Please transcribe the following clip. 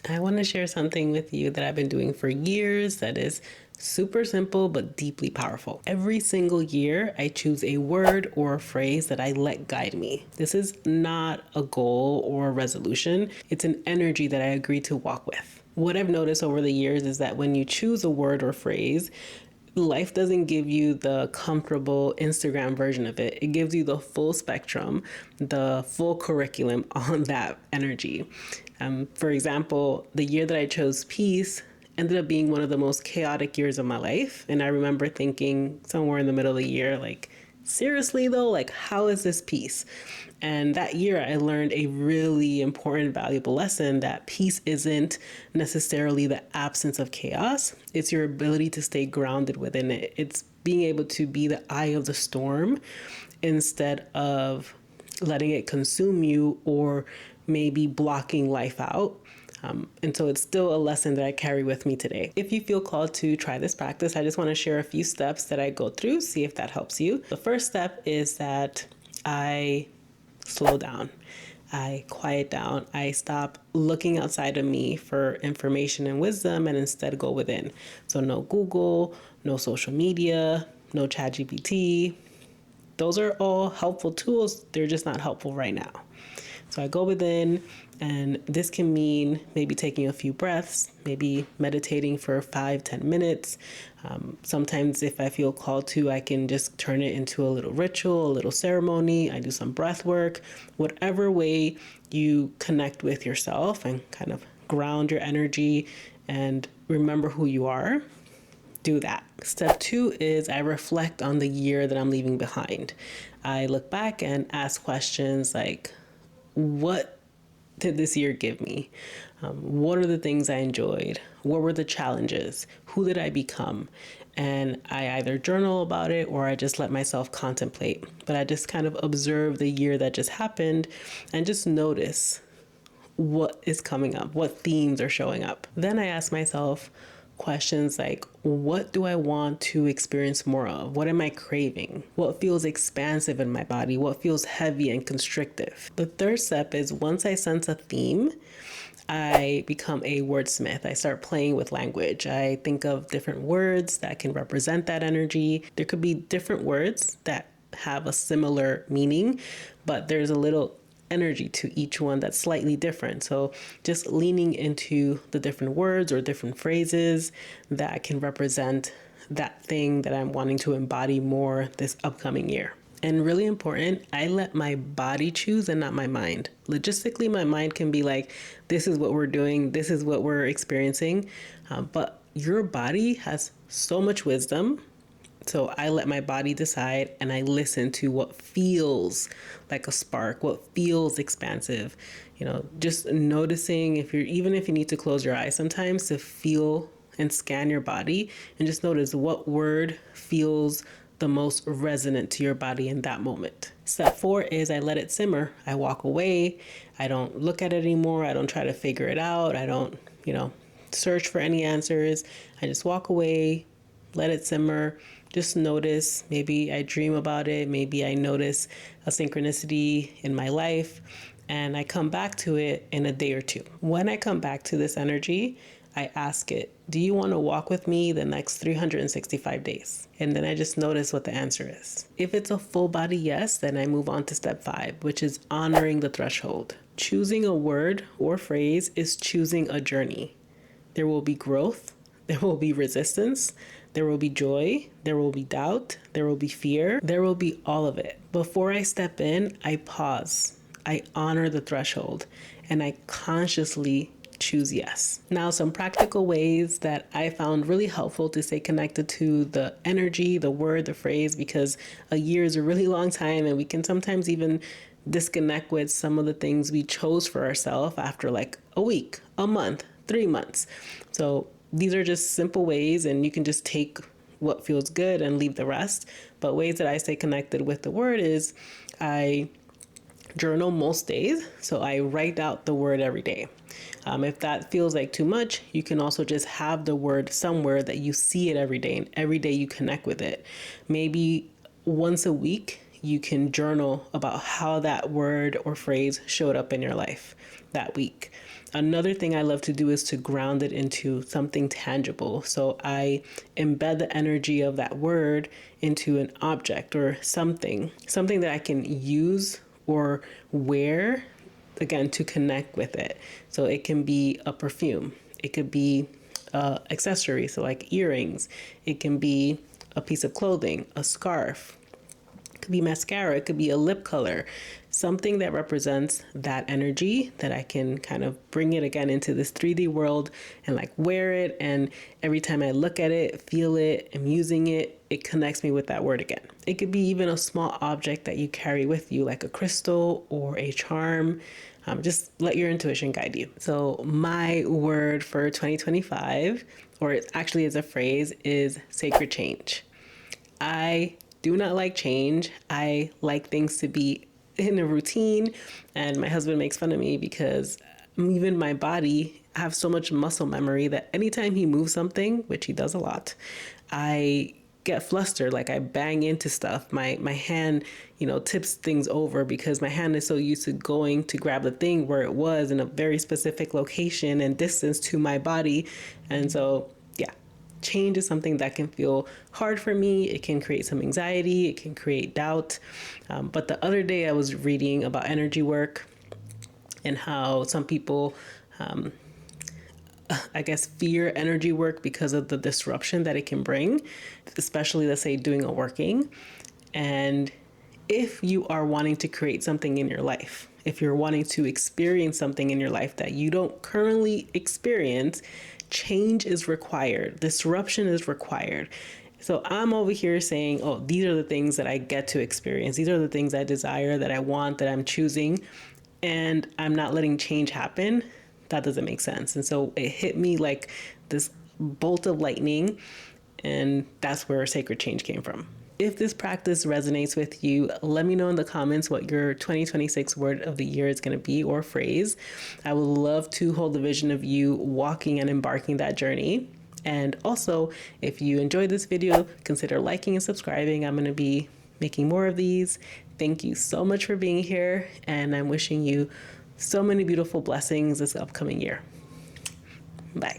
I want to share something with you that I've been doing for years that is super simple but deeply powerful. Every single year, I choose a word or a phrase that I let guide me. This is not a goal or a resolution, it's an energy that I agree to walk with. What I've noticed over the years is that when you choose a word or phrase, life doesn't give you the comfortable Instagram version of it. It gives you the full spectrum, the full curriculum on that energy. For example, the year that I chose peace ended up being one of the most chaotic years of my life. And I remember thinking somewhere in the middle of the year, like, seriously though, like, how is this peace? And that year I learned a really important, valuable lesson that peace isn't necessarily the absence of chaos. It's your ability to stay grounded within it. It's being able to be the eye of the storm instead of letting it consume you or maybe blocking life out. And so it's still a lesson that I carry with me today. If you feel called to try this practice, I just want to share a few steps that I go through, see if that helps you. The first step is that I slow down. I quiet down. I stop looking outside of me for information and wisdom and instead go within. So no Google, no social media, no ChatGPT. Those are all helpful tools. They're just not helpful right now. So I go within, and this can mean maybe taking a few breaths, maybe meditating for 5-10 minutes. Sometimes if I feel called to, I can just turn it into a little ritual, a little ceremony. I do some breath work, whatever way you connect with yourself and kind of ground your energy and remember who you are. Do that. Step 2 is I reflect on the year that I'm leaving behind. I look back and ask questions like, what did this year give me? What are the things I enjoyed? What were the challenges? Who did I become? And I either journal about it or I just let myself contemplate. But I just kind of observe the year that just happened and just notice what is coming up, what themes are showing up. Then I ask myself questions like, what do I want to experience more of? What am I craving? What feels expansive in my body? What feels heavy and constrictive? The third step is once I sense a theme, I become a wordsmith. I start playing with language. I think of different words that can represent that energy. There could be different words that have a similar meaning, but there's a little energy to each one that's slightly different. So just leaning into the different words or different phrases that can represent that thing that I'm wanting to embody more this upcoming year. And really important, I let my body choose and not my mind. Logistically, my mind can be like, this is what we're doing, this is what we're experiencing. But your body has so much wisdom. So I let my body decide and I listen to what feels like a spark, what feels expansive. Just noticing even if you need to close your eyes sometimes to feel and scan your body and just notice what word feels the most resonant to your body in that moment. Step 4 is I let it simmer. I walk away. I don't look at it anymore. I don't try to figure it out. I don't, search for any answers. I just walk away, let it simmer. Just notice, maybe I dream about it, maybe I notice a synchronicity in my life, and I come back to it in a day or two. When I come back to this energy, I ask it, do you want to walk with me the next 365 days? And then I just notice what the answer is. If it's a full body yes, then I move on to step 5, which is honoring the threshold. Choosing a word or phrase is choosing a journey. There will be growth, there will be resistance, there will be joy, there will be doubt, there will be fear, there will be all of it. Before I step in, I pause. I honor the threshold and I consciously choose yes. Now, some practical ways that I found really helpful to stay connected to the energy, the word, the phrase, because a year is a really long time and we can sometimes even disconnect with some of the things we chose for ourselves after like a week, a month, 3 months. So these are just simple ways, and you can just take what feels good and leave the rest. But ways that I stay connected with the word is I journal most days. So I write out the word every day. If that feels like too much, you can also just have the word somewhere that you see it every day, and every day you connect with it. Maybe once a week, you can journal about how that word or phrase showed up in your life that week. Another thing I love to do is to ground it into something tangible. So I embed the energy of that word into an object or something that I can use or wear, again, to connect with it. So it can be a perfume, it could be accessory, so like earrings, it can be a piece of clothing, a scarf, it could be mascara, it could be a lip color, something that represents that energy that I can kind of bring it again into this 3D world and like wear it. And every time I look at it, feel it, I'm using it, it connects me with that word again. It could be even a small object that you carry with you, like a crystal or a charm. Just let your intuition guide you. So my word for 2025, or it actually is a phrase, is sacred change. I do not like change. I like things to be in a routine. And my husband makes fun of me because even my body, I have so much muscle memory that anytime he moves something, which he does a lot, I get flustered, like I bang into stuff. My hand, tips things over because my hand is so used to going to grab the thing where it was in a very specific location and distance to my body. And so, yeah, change is something that can feel hard for me. It can create some anxiety, it can create doubt. But the other day I was reading about energy work and how some people, I guess, fear energy work because of the disruption that it can bring, especially, let's say, doing a working. And if you are wanting to create something in your life, if you're wanting to experience something in your life that you don't currently experience, change is required, disruption is required. So I'm over here saying, oh, these are the things that I get to experience. These are the things I desire, that I want, that I'm choosing, and I'm not letting change happen. That doesn't make sense. And so it hit me like this bolt of lightning, and that's where sacred change came from. If this practice resonates with you, let me know in the comments what your 2026 word of the year is going to be, or phrase. I would love to hold the vision of you walking and embarking that journey. And also, if you enjoyed this video, consider liking and subscribing. I'm going to be making more of these. Thank you so much for being here, and I'm wishing you so many beautiful blessings this upcoming year. Bye.